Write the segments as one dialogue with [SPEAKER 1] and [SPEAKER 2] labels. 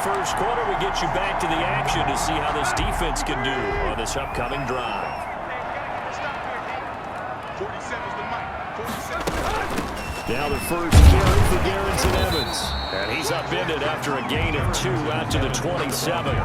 [SPEAKER 1] first quarter, we get you back to the action to see how this defense can do on this upcoming drive. Now the first carry for Garrison Evans. And he's upended after a gain of 2 out to the 27.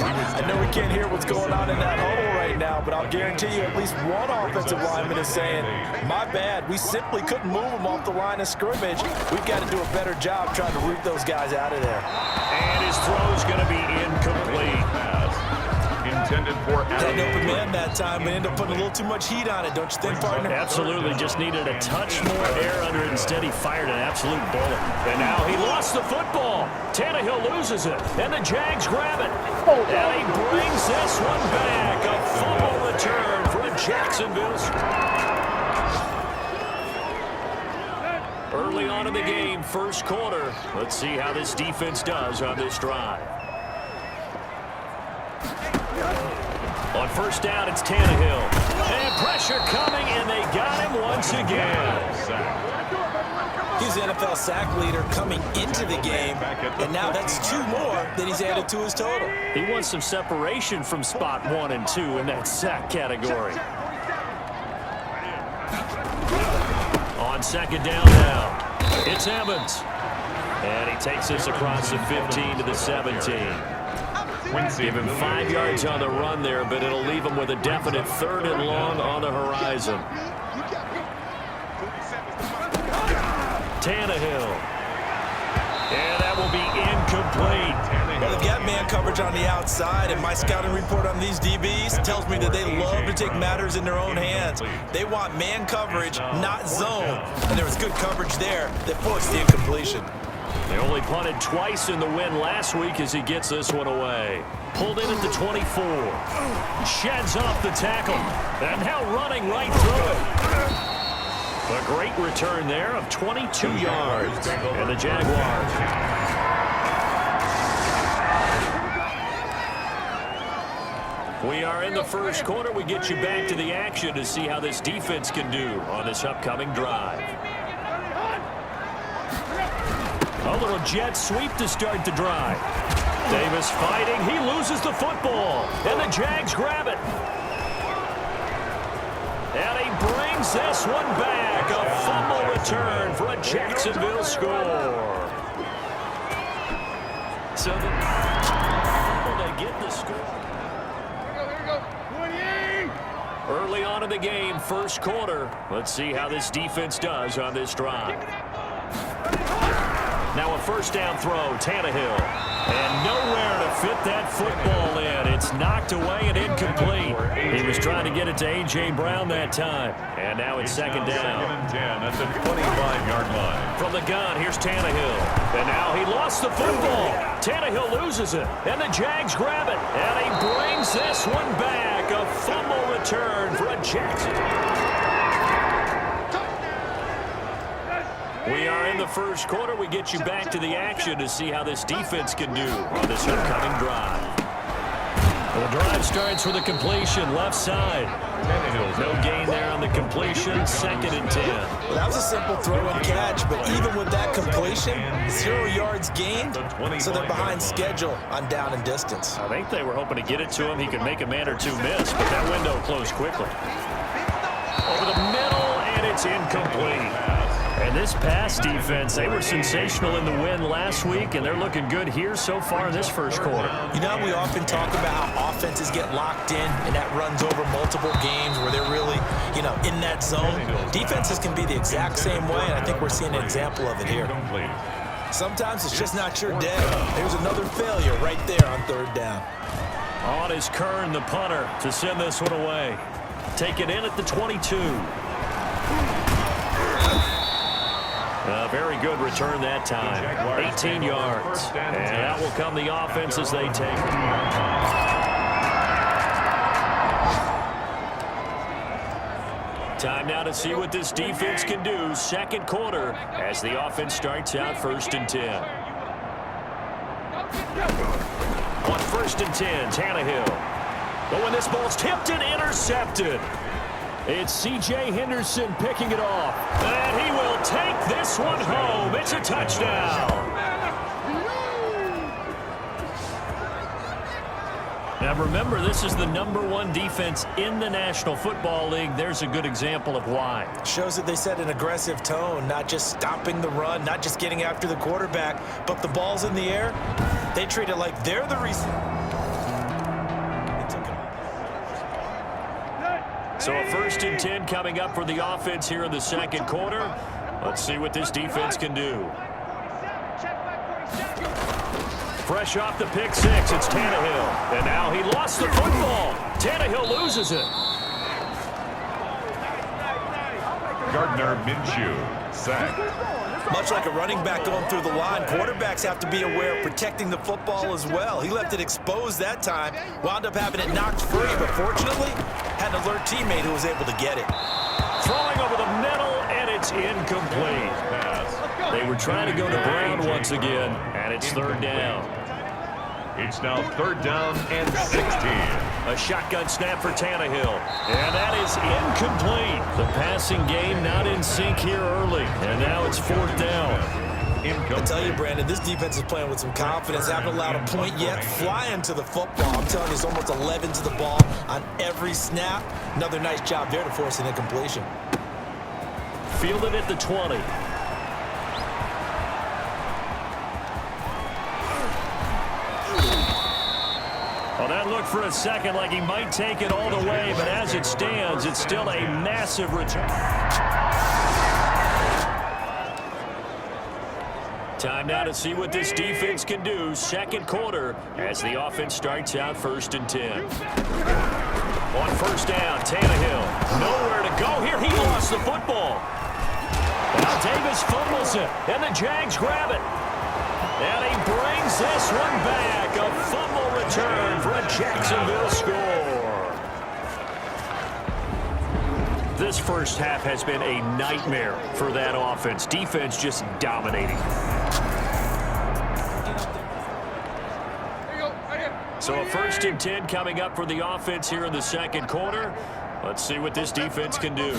[SPEAKER 2] I know we can't hear what's going on in that huddle right now, but I'll guarantee you at least one offensive lineman is saying, my bad, we simply couldn't move them off the line of scrimmage. We've got to do a better job trying to root those guys out of there.
[SPEAKER 1] And his throw's going to be incomplete.
[SPEAKER 3] Intended for
[SPEAKER 2] had an open man that time, but ended up putting a little too much heat on it, don't you think, partner?
[SPEAKER 1] Absolutely. Just needed a touch more air under it. Instead, he fired an absolute bullet. And now he lost the football. Tannehill loses it, and the Jags grab it. And he brings this one back. A fumble return for Jacksonville. Early on in the game, first quarter. Let's see how this defense does on this drive. On first down, it's Tannehill. And pressure coming, and they got him once again.
[SPEAKER 2] He's the NFL sack leader coming into the game, and now that's 2 more that he's added to his total.
[SPEAKER 1] He wants some separation from spot 1 and 2 in that sack category. On second down now, it's Evans. And he takes this across the 15 to the 17. Give him 5 yards on the run there, but it'll leave him with a definite 3rd and long on the horizon. Tannehill. And that will be incomplete.
[SPEAKER 2] Well, they've got man coverage on the outside, and my scouting report on these DBs tells me that they love to take matters in their own hands. They want man coverage, not zone. And there was good coverage there that forced the incompletion.
[SPEAKER 1] They only punted twice in the win last week as he gets this one away. Pulled in at the 24. Sheds off the tackle. And now running right through it. A great return there of 22 yards. And the Jaguars. We are in the first quarter. We get you back to the action to see how this defense can do on this upcoming drive. A little jet sweep to start the drive. Davis fighting. He loses the football. And the Jags grab it. And he brings this one back. A fumble return for a Jacksonville score. So they get the score.
[SPEAKER 3] Here we go. 28.
[SPEAKER 1] Early on in the game, first quarter. Let's see how this defense does on this drive. Now a first down throw, Tannehill. And nowhere to fit that football in. It's knocked away and incomplete. He was trying to get it to A.J. Brown that time. And now it's second down.
[SPEAKER 3] Second and 10 at the 25-yard line.
[SPEAKER 1] From the gun, here's Tannehill. And now he lost the football. Tannehill loses it. And the Jags grab it. And he brings this one back. A fumble return for a Jackson. We are in the first quarter. We get you back to the action to see how this defense can do on this upcoming drive. The drive starts with a completion left side. No gain there on the completion. Second and 10.
[SPEAKER 2] Well, that was a simple throw and catch, but even with that completion, 0 yards gained, so they're behind schedule on down and distance.
[SPEAKER 1] I think they were hoping to get it to him. He could make a man or two miss, but that window closed quickly. Over the middle, and it's incomplete. And this pass defense, they were sensational in the win last week, and they're looking good here so far in this first quarter.
[SPEAKER 2] You know, we often talk about how offenses get locked in, and that runs over multiple games where they're really, in that zone. Defenses can be the exact same way, and I think we're seeing an example of it here. Sometimes it's just not your day. There's another failure right there on third down.
[SPEAKER 1] On is Kern, the punter, to send this one away. Take it in at the 22. A very good return that time. 18 yards. And that will come the offense as they take it. Time now to see what this defense can do. Second quarter as the offense starts out first and 10. On first and 10, Tannehill. But when this ball's tipped and intercepted. It's C.J. Henderson picking it off. And he will take this one home. It's a touchdown. Now remember, this is the #1 defense in the National Football League. There's a good example of why.
[SPEAKER 2] Shows that they set an aggressive tone, not just stopping the run, not just getting after the quarterback, but the ball's in the air. They treat it like they're the reason.
[SPEAKER 1] So a 1st and 10 coming up for the offense here in the second quarter. Let's see what this defense can do. Fresh off the pick six, it's Tannehill. And now he lost the football. Tannehill loses it.
[SPEAKER 3] Gardner Minshew, sacked.
[SPEAKER 2] Much like a running back going through the line, quarterbacks have to be aware of protecting the football as well. He left it exposed that time, wound up having it knocked free, but fortunately, had an alert teammate who was able to get it.
[SPEAKER 1] Throwing over the middle, and it's incomplete. They were trying to go to Brown once again, and it's 3rd down.
[SPEAKER 3] It's now 3rd down and 16.
[SPEAKER 1] A shotgun snap for Tannehill, and that is incomplete. The passing game not in sync here early, and now it's 4th down.
[SPEAKER 2] I tell you, Brandon, this defense is playing with some confidence. Haven't allowed a point yet. Flying to the football. I'm telling you, it's almost 11 to the ball on every snap. Another nice job there to force an incompletion.
[SPEAKER 1] Fielded at the 20. Well, that looked for a second like he might take it all the way, but as it stands, it's still a massive return. Time now to see what this defense can do. Second quarter as the offense starts out 1st and 10. On 1st down, Tannehill. Nowhere to go here. He lost the football. Now Davis fumbles it, and the Jags grab it. And he brings this one back. A fumble return for a Jacksonville score. This first half has been a nightmare for that offense. Defense just dominating. So a 1st and 10 coming up for the offense here in the second quarter. Let's see what this defense can do.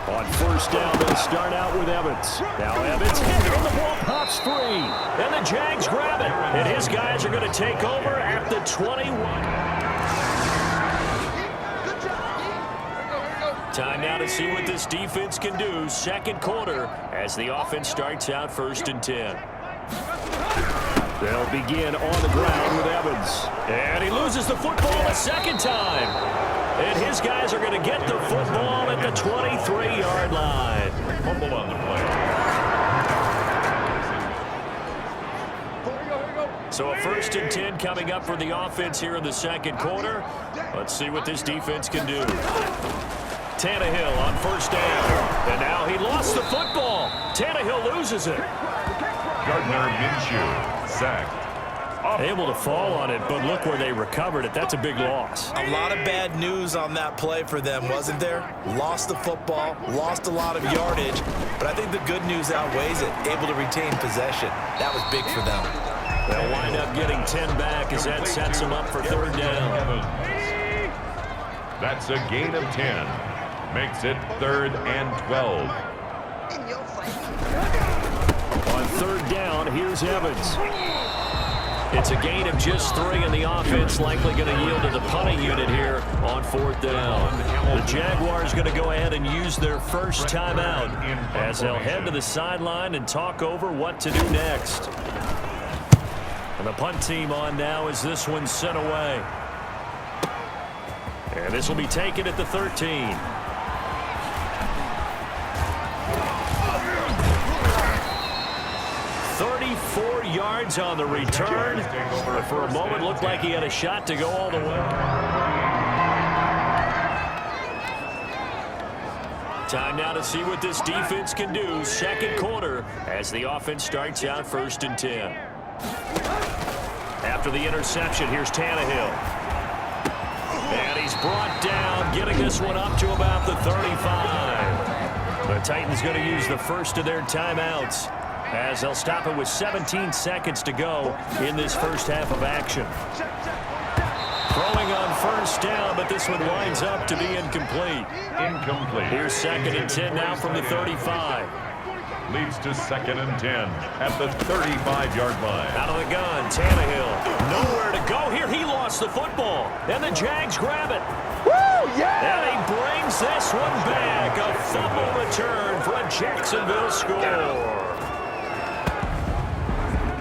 [SPEAKER 1] On 1st down, they'll start out with Evans. Now Evans, and the ball pops free. And the Jags grab it. And his guys are going to take over at the 21. Time now to see what this defense can do. Second quarter as the offense starts out 1st and 10. They'll begin on the ground with Evans. And he loses the football a second time. And his guys are going to get the football at the 23-yard line.
[SPEAKER 3] Fumble on the play.
[SPEAKER 1] So a 1st and 10 coming up for the offense here in the second quarter. Let's see what this defense can do. Tannehill on 1st down. And now he lost the football. Tannehill loses it.
[SPEAKER 3] Gardner Minshew, sacked.
[SPEAKER 1] Able to fall on it, but look where they recovered it. That's a big loss.
[SPEAKER 2] A lot of bad news on that play for them, wasn't there? Lost the football, lost a lot of yardage, but I think the good news outweighs it. Able to retain possession. That was big for them.
[SPEAKER 1] They'll wind up getting 10 back as that sets them up for 3rd down.
[SPEAKER 3] That's a gain of 10. Makes it 3rd and 12.
[SPEAKER 1] On 3rd down, here's Evans. It's a gain of just 3, and the offense likely going to yield to the punting unit here on 4th down. The Jaguars going to go ahead and use their first timeout as they'll head to the sideline and talk over what to do next. And the punt team on now as this one's sent away. And this will be taken at the 13. Yards on the return, but for a moment looked like he had a shot to go all the way. Time now to see what this defense can do. Second quarter as the offense starts out 1st and 10. After the interception, here's Tannehill. And he's brought down, getting this one up to about the 35. The Titans going to use the first of their timeouts, as they'll stop it with 17 seconds to go in this first half of action. Throwing on 1st down, but this one winds up to be incomplete.
[SPEAKER 3] Incomplete.
[SPEAKER 1] Here's 2nd and 10 now from the 35.
[SPEAKER 3] leads to 2nd and 10 at the 35-yard line.
[SPEAKER 1] Out of the gun, Tannehill. Nowhere to go here. He lost the football. And the Jags grab it.
[SPEAKER 4] Woo, yeah!
[SPEAKER 1] And he brings this one back. A fumble return for a Jacksonville score.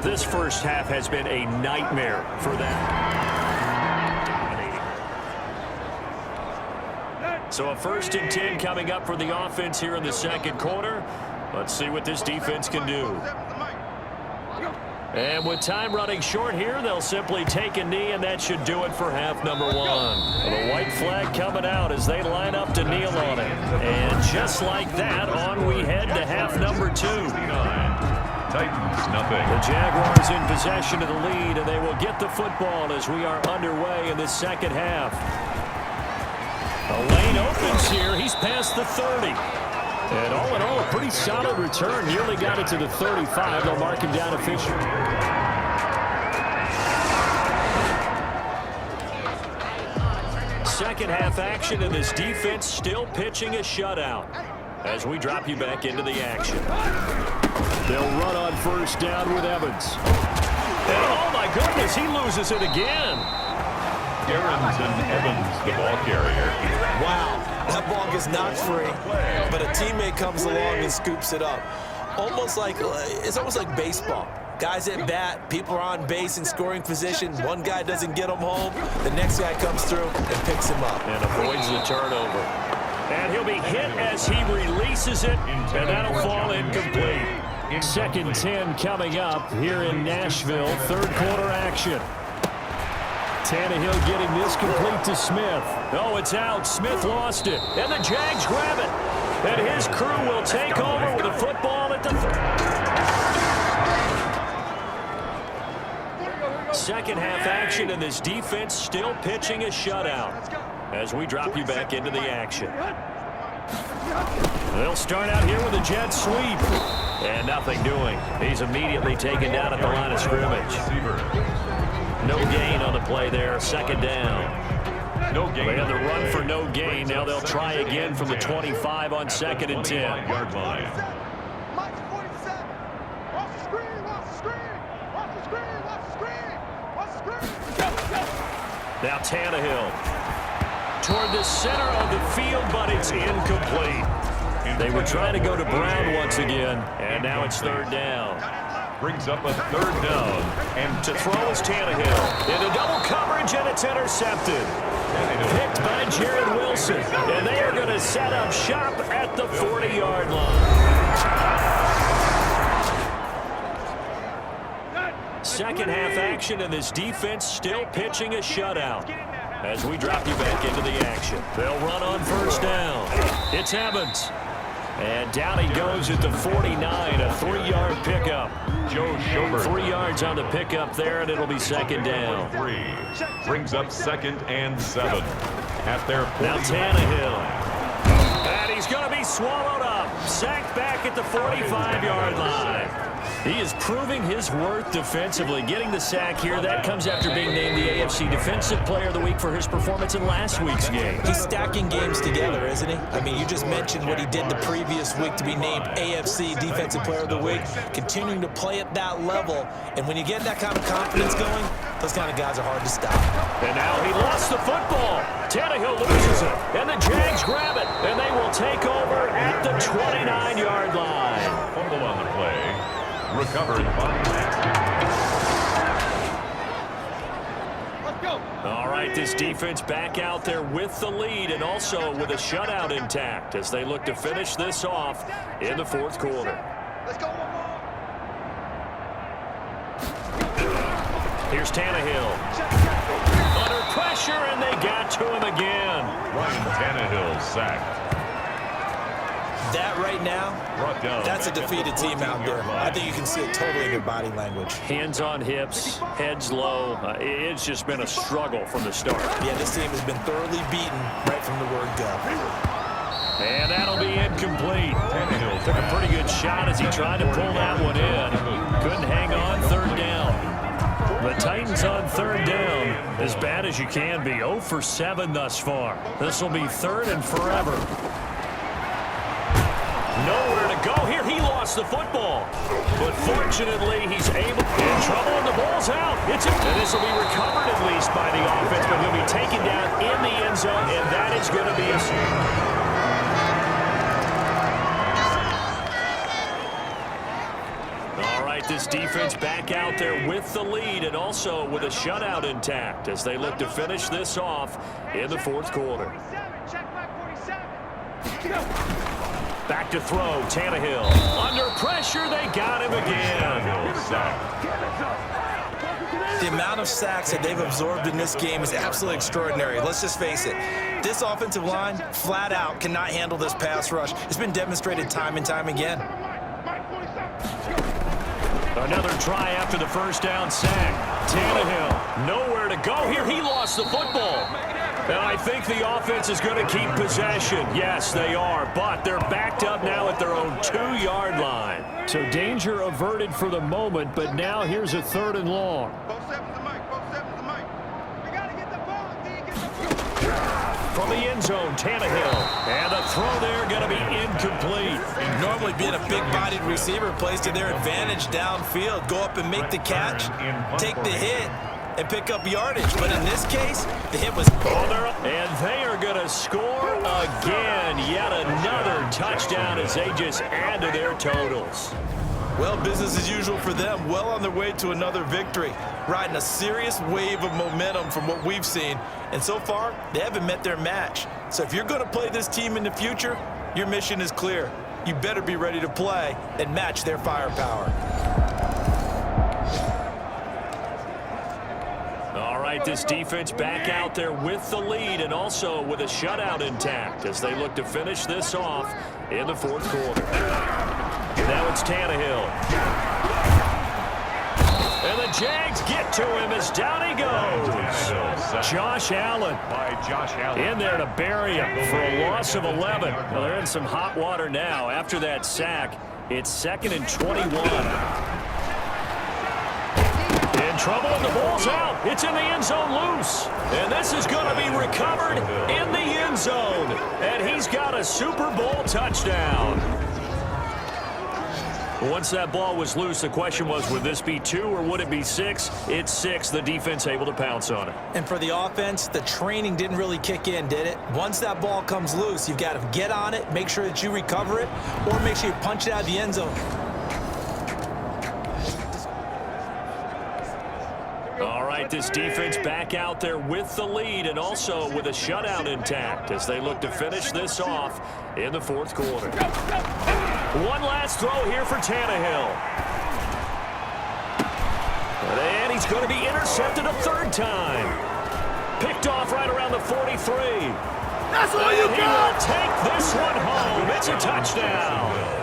[SPEAKER 1] This first half has been a nightmare for them. So a 1st and 10 coming up for the offense here in the second quarter. Let's see what this defense can do. And with time running short here, they'll simply take a knee, and that should do it for half number 1. The white flag coming out as they line up to kneel on it. And just like that, on we head to half number 2.
[SPEAKER 3] Titans, nothing.
[SPEAKER 1] The Jaguars in possession of the lead, and they will get the football as we are underway in this second half. A lane opens here. He's past the 30. And all in all, a pretty solid return. Nearly got it to the 35. They'll mark him down officially. Second half action, and this defense still pitching a shutout as we drop you back into the action. They'll run on first down with Evans. And oh my goodness, he loses it again.
[SPEAKER 3] Darrington Evans, the ball carrier.
[SPEAKER 2] Wow, that ball gets knocked free, but a teammate comes along and scoops it up. It's almost like baseball. Guys at bat, people are on base in scoring position. One guy doesn't get him home. The next guy comes through and picks him up.
[SPEAKER 1] And avoids the turnover. And he'll be hit as he releases it, and that'll fall incomplete. 2nd 10 coming up here in Nashville. Third quarter action. Tannehill getting this complete to Smith. Oh, it's out. Smith lost it. And the Jags grab it. And his crew will take over with a football at the... Second half action, and this defense still pitching a shutout as we drop you back into the action. They'll start out here with a jet sweep. And nothing doing. He's immediately taken down at the line of scrimmage. No gain on the play there. 2nd down.
[SPEAKER 3] No gain.
[SPEAKER 1] They had the run for no gain. Now they'll try again from the 25 on 2nd and 10.
[SPEAKER 3] Yard line.
[SPEAKER 4] Mike 47. Watch the screen, watch the screen. Watch the screen, watch the screen. Watch the screen. Go.
[SPEAKER 1] Now Tannehill toward the center of the field, but it's incomplete. They were trying to go to Brown once again, and now it's 3rd down.
[SPEAKER 3] Brings up a 3rd down.
[SPEAKER 1] And to throw is Tannehill. Into double coverage, and it's intercepted. Picked by Jared Wilson. And they are going to set up shop at the 40-yard line. Second half action, and this defense still pitching a shutout as we drop you back into the action. They'll run on first down. It's Evans. And down he goes at the 49, a 3-yard pickup.
[SPEAKER 3] Joe Schobert.
[SPEAKER 1] 3 yards on the pickup there, and it'll be 2nd down.
[SPEAKER 3] 3. Brings up 2nd and 7 at their 40.
[SPEAKER 1] Now Tannehill. And he's going to be swallowed up. Sacked back at the 45-yard line. He is proving his worth defensively, getting the sack here. That comes after being named the AFC Defensive Player of the Week for his performance in last week's game.
[SPEAKER 2] He's stacking games together, isn't he? I mean, you just mentioned what he did the previous week to be named AFC Defensive Player of the Week, continuing to play at that level. And when you get that kind of confidence going, those kind of guys are hard to stop.
[SPEAKER 1] And now he lost the football. Tannehill loses it. And the Jags grab it. And they will take over at the 29-yard line.
[SPEAKER 3] Fumble on the play. Recovered by
[SPEAKER 4] Let's go.
[SPEAKER 1] All right, this defense back out there with the lead and also with a shutout intact as they look to finish this off in the 4th quarter.
[SPEAKER 4] Let's go.
[SPEAKER 1] Here's Tannehill. Under pressure, and they got to him again.
[SPEAKER 3] Ryan Tannehill sacked.
[SPEAKER 2] That right now, that's a defeated team out there. I think you can see it totally in their body language.
[SPEAKER 1] Hands on hips, heads low. It's just been a struggle from the start.
[SPEAKER 2] Yeah, this team has been thoroughly beaten right from the word go.
[SPEAKER 1] And that'll be incomplete. Tannehill took a pretty good shot as he tried to pull that one in. Couldn't hang on. 3rd down. The Titans on 3rd down. As bad as you can be. 0 for 7 thus far. This will be 3rd and forever. Nowhere to go here. He lost lost the football. But fortunately, he's able. In trouble, and the ball's out. And this will be recovered at least by the offense, but he'll be taken down in the end zone, and that is going to be a... This defense back out there with the lead and also with a shutout intact as they look to finish this off in the fourth quarter. Back to throw, Tannehill. Under pressure, they got him again.
[SPEAKER 2] The amount of sacks that they've absorbed in this game is absolutely extraordinary. Let's just face it. This offensive line, flat out, cannot handle this pass rush. It's been demonstrated time and time again.
[SPEAKER 1] Another try after the first down sack. Tannehill, nowhere to go here. He lost the football. And I think the offense is going to keep possession. Yes, they are, but they're backed up now at their own 2-yard line. So danger averted for the moment, but now here's a 3rd and long. From the end zone, Tannehill. And the throw there going to be incomplete.
[SPEAKER 2] Normally being a big-bodied receiver plays to their advantage downfield. Go up and make the catch, take the hit, and pick up yardage. But in this case, the hit was...
[SPEAKER 1] And they are going to score again. Yet another touchdown as they just add to their totals.
[SPEAKER 2] Well, business as usual for them. Well on their way to another victory. Riding a serious wave of momentum from what we've seen. And so far, they haven't met their match. So if you're going to play this team in the future, your mission is clear. You better be ready to play and match their firepower.
[SPEAKER 1] All right, this defense back out there with the lead and also with a shutout intact as they look to finish this off in the fourth quarter. Now it's Tannehill. And the Jags get to him as down he goes. Josh Allen in there to bury him for a loss of 11. Well, they're in some hot water now. After that sack, it's 2nd and 21. In trouble, and the ball's out. It's in the end zone loose. And this is going to be recovered in the end zone. And he's got a Super Bowl touchdown. Once that ball was loose, the question was, would this be 2 or would it be 6? It's 6. The defense able to pounce on it.
[SPEAKER 2] And for the offense, the training didn't really kick in, did it? Once that ball comes loose, you've got to get on it, make sure that you recover it, or make sure you punch it out of the end zone.
[SPEAKER 1] All right, this defense back out there with the lead and also with a shutout intact as they look to finish this off in the fourth quarter. One last throw here for Tannehill. And he's going to be intercepted a 3rd time. Picked off right around the 43.
[SPEAKER 4] That's all you
[SPEAKER 1] got. He will take this one home. It's a touchdown.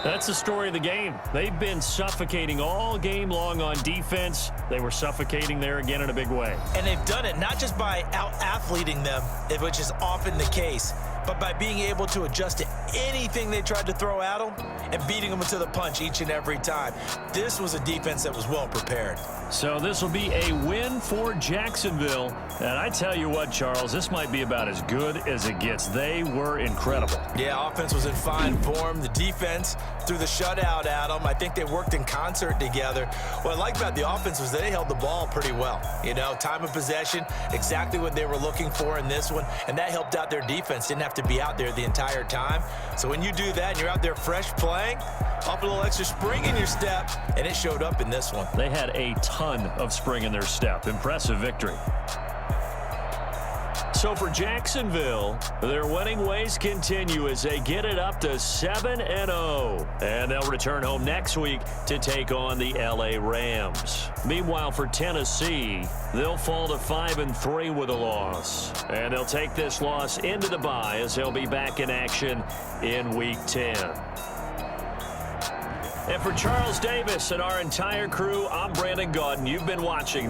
[SPEAKER 1] That's the story of the game. They've been suffocating all game long on defense. They were suffocating there again in a big way.
[SPEAKER 2] And they've done it not just by out-athleting them, which is often the case, but by being able to adjust to anything they tried to throw at them and beating them to the punch each and every time. This was a defense that was well prepared.
[SPEAKER 1] So this will be a win for Jacksonville. And I tell you what, Charles, this might be about as good as it gets. They were incredible.
[SPEAKER 2] Yeah, offense was in fine form. The defense threw the shutout at them. I think they worked in concert together. What I like about the offense was they held the ball pretty well. You know, time of possession, exactly what they were looking for in this one, and that helped out their defense. Didn't have to be out there the entire time. So when you do that and you're out there fresh playing, off a little extra spring in your step, and it showed up in this one.
[SPEAKER 1] They had a ton of spring in their step. Impressive victory. So for Jacksonville, their winning ways continue as they get it up to 7-0. And they'll return home next week to take on the LA Rams. Meanwhile, for Tennessee, they'll fall to 5-3 with a loss. And they'll take this loss into the bye as they'll be back in action in Week 10. And for Charles Davis and our entire crew, I'm Brandon Gaudin. You've been watching